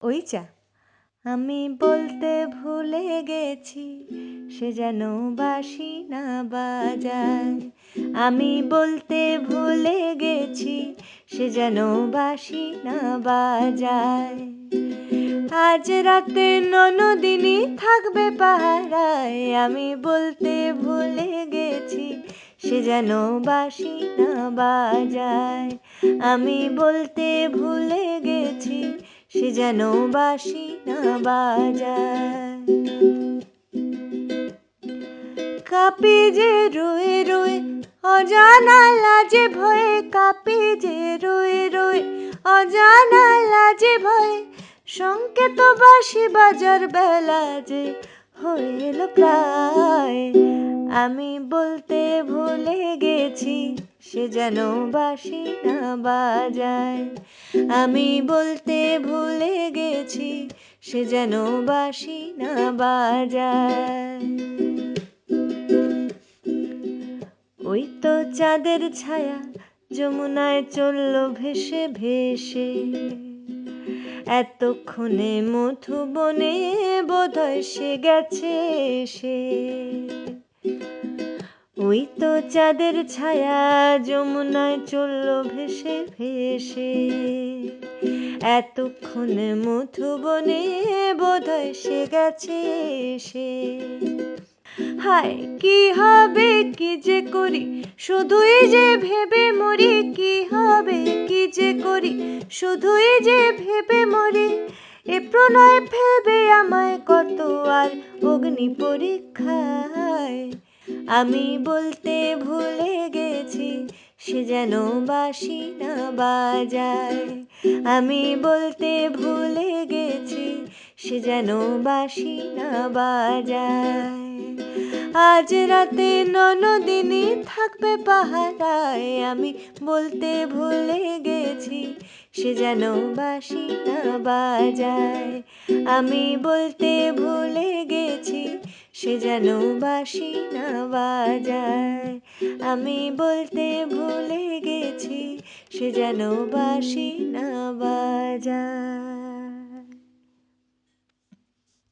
ওই চা আমি বলতে ভুলে গেছি সে যেন বাঁশি না বাজায়। আমি বলতে ভুলে গেছি সে যেন বাঁশি না বাজায়। আজ রাতে ননদিনী থাকবে পাহারায়। আমি বলতে ভুলে গেছি সে যেন বাঁশি না বাজায়। আমি বলতে ভুলে গেছি সে যেন বাঁশি না বাজায়। কাঁপি যে রয়ে রয়ে অজানা লাজে ভয়ে। কাঁপি যে রয়ে রয়ে অজানা লাজে ভয়ে। সংকেত বাঁশি বাজার বেলা যে হয়ে এলো প্রায়। আমি বলতে ভুলে গেছি সে যেন বাঁশি না বাজায়। আমি বলতে ভুলে গেছি সে যেন বাঁশি না বাজায়। ওই তো চাঁদের ছায়া যমুনায় চলল ভেসে ভেসে। এতক্ষণে মধুবনে বোধহয় সে গেছে সে। ওই তো চাঁদের ছায়া যমুনায় চলল ভেসে ভেসে। এতক্ষণে মধুবনে বোধহয় সে গেছে সে। হায় কি হবে কি যে করি শুধুই যে ভেবে মরি। কি হবে কি যে করি শুধুই যে ভেবে মরি। এ প্রণয় ফেলবে আমায় কত আর অগ্নি পরীক্ষায়। আমি বলতে ভুলে গেছি সে যেন বাঁশি না বাজায়। আমি বলতে ভুলে গেছি সে যেন বাঁশি না বাজায়। আজ রাতে ননদিনী থাকবে পাহারায়। আমি বলতে ভুলে গেছি সে যেন বাঁশি না বাজায়। আমি বলতে ভুলে গেছি সে যেন বাঁশি না বাজায়। আমি বলতে ভুলে গেছি সে যেন বাঁশি না বাজায়।